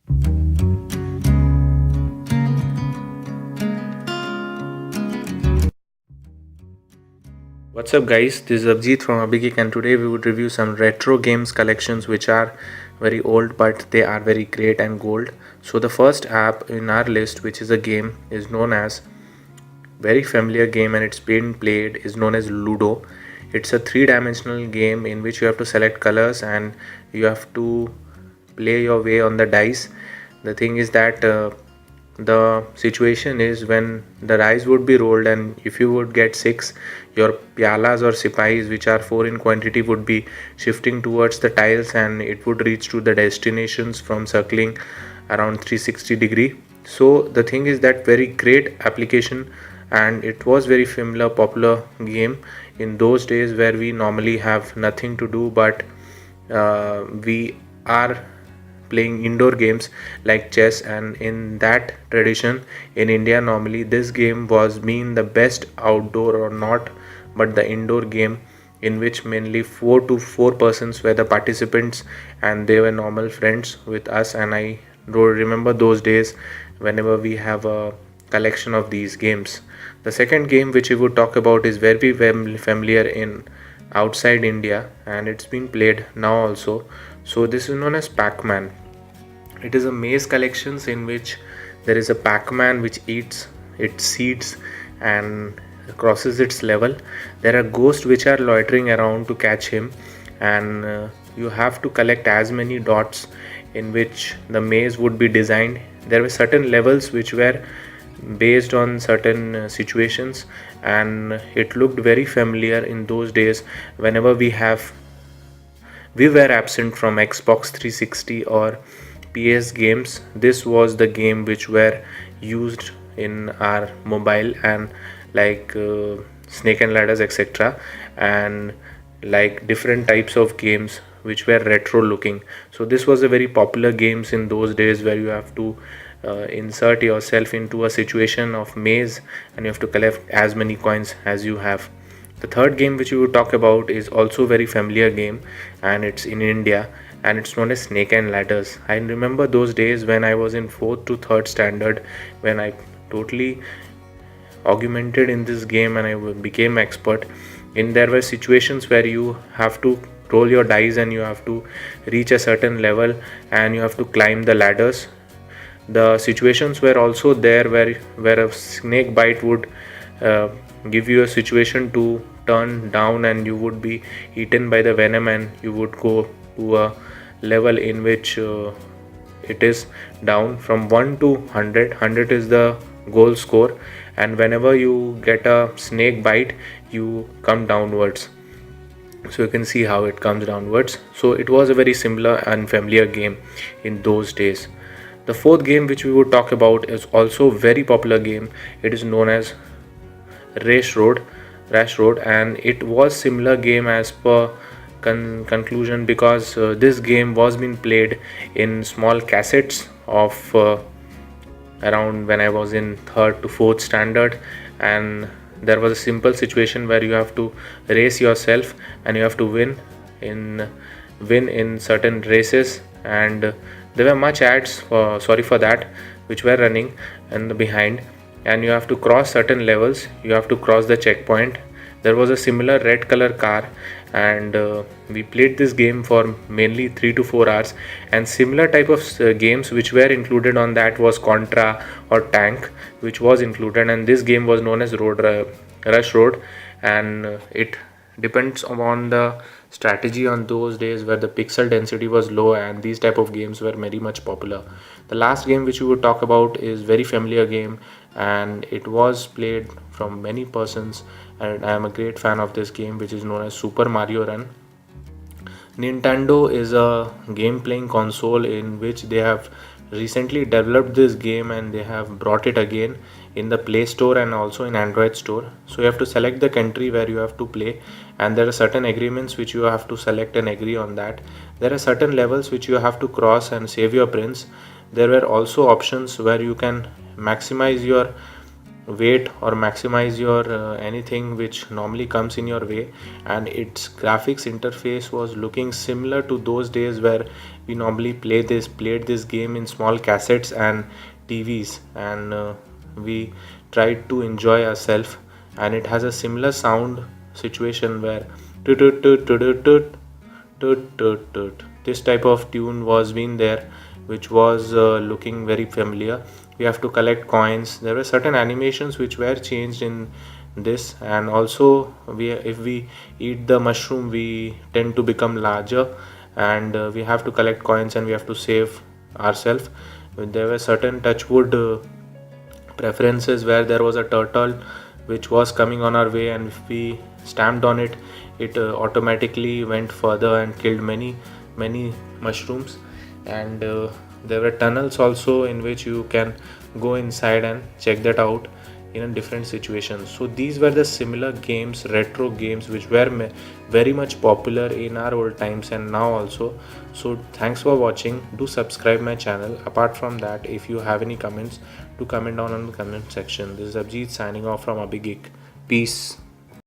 What's up guys, this is Abjeet from Abhigik and today we would review some retro games collections which are very old but they are very great and gold. So the first app in our list, which is a game, is known as very familiar game and it's been played, is known as Ludo. It's a three-dimensional game in which you have to select colors and you have to play your way on the dice. The thing is that the situation is when the dice would be rolled and if you would get 6, your pyalas or sipais, which are 4 in quantity, would be shifting towards the tiles and it would reach to the destinations from circling around 360-degree. So the thing is that very great application and it was very familiar popular game in those days where we normally have nothing to do but we are playing indoor games like chess, and in that tradition in India normally this game was being the best outdoor or not but the indoor game in which mainly 4 persons were the participants and they were normal friends with us. And I do remember those days whenever we have a collection of these games. The second game which we would talk about is very familiar in outside India and it's been played now also. So this is known as Pacman. It is a maze collections in which there is a Pacman which eats its seeds and crosses its level. There are ghosts which are loitering around to catch him, and you have to collect as many dots in which the maze would be designed. There were certain levels which were based on certain situations, and it looked very familiar in those days whenever we were absent from Xbox 360 or PS games. This was the game which were used in our mobile and like snake and ladders etc, and like different types of games which were retro looking. So this was a very popular games in those days where you have to insert yourself into a situation of maze and you have to collect as many coins as you have. The third game which we will talk about is also very familiar game and it's in India and it's known as snake and ladders. I remember those days when I was in 4th to 3rd standard when I totally augmented in this game and I became expert. In there were situations where you have to roll your dice and you have to reach a certain level and you have to climb the ladders. The situations were also there where a snake bite would give you a situation to turn down and you would be eaten by the venom and you would go to a level in which it is down from 1 to 100. 100 is the goal score, and whenever you get a snake bite you come downwards. So you can see how it comes downwards. So it was a very similar and familiar game in those days. The fourth game which we would talk about is also very popular game. It is known as Race Road, Rash Road, and it was similar game as per conclusion because this game was being played in small cassettes of around when I was in 3rd to 4th standard, and there was a simple situation where you have to race yourself and you have to win in certain races, and there were much ads for that which were running in the behind, and you have to cross certain levels, you have to cross the checkpoint. There was a similar red color car and we played this game for mainly 3 to 4 hours, and similar type of games which were included on that was Contra or Tank which was included, and this game was known as Rush Road, and it depends upon the strategy on those days where the pixel density was low and these type of games were very much popular. The last game which we would talk about is very familiar game and it was played from many persons, and I am a great fan of this game which is known as Super Mario Run. Nintendo is a game playing console in which they have recently developed this game and they have brought it again in the Play Store and also in Android Store. So you have to select the country where you have to play, and there are certain agreements which you have to select and agree on that. There are certain levels which you have to cross and save your prince. There were also options where you can maximize your wait or maximize your anything which normally comes in your way, and its graphics interface was looking similar to those days where we normally played this game in small cassettes and TVs, and we tried to enjoy ourselves. And it has a similar sound situation where toot toot toot toot toot toot toot toot. This type of tune was been there, which was looking very familiar. We have to collect coins. There were certain animations which were changed in this, and also if we eat the mushroom, we tend to become larger, and we have to collect coins and we have to save ourselves. There were certain touchwood preferences where there was a turtle which was coming on our way, and if we stamped on it, it automatically went further and killed many mushrooms. And there were tunnels also in which you can go inside and check that out in a different situation. So these were the similar games, retro games, which were very much popular in our old times and now also. So thanks for watching. Do subscribe my channel. Apart from that, if you have any comments, do comment down on the comment section. This is Abhijit signing off from Abhigik. Peace.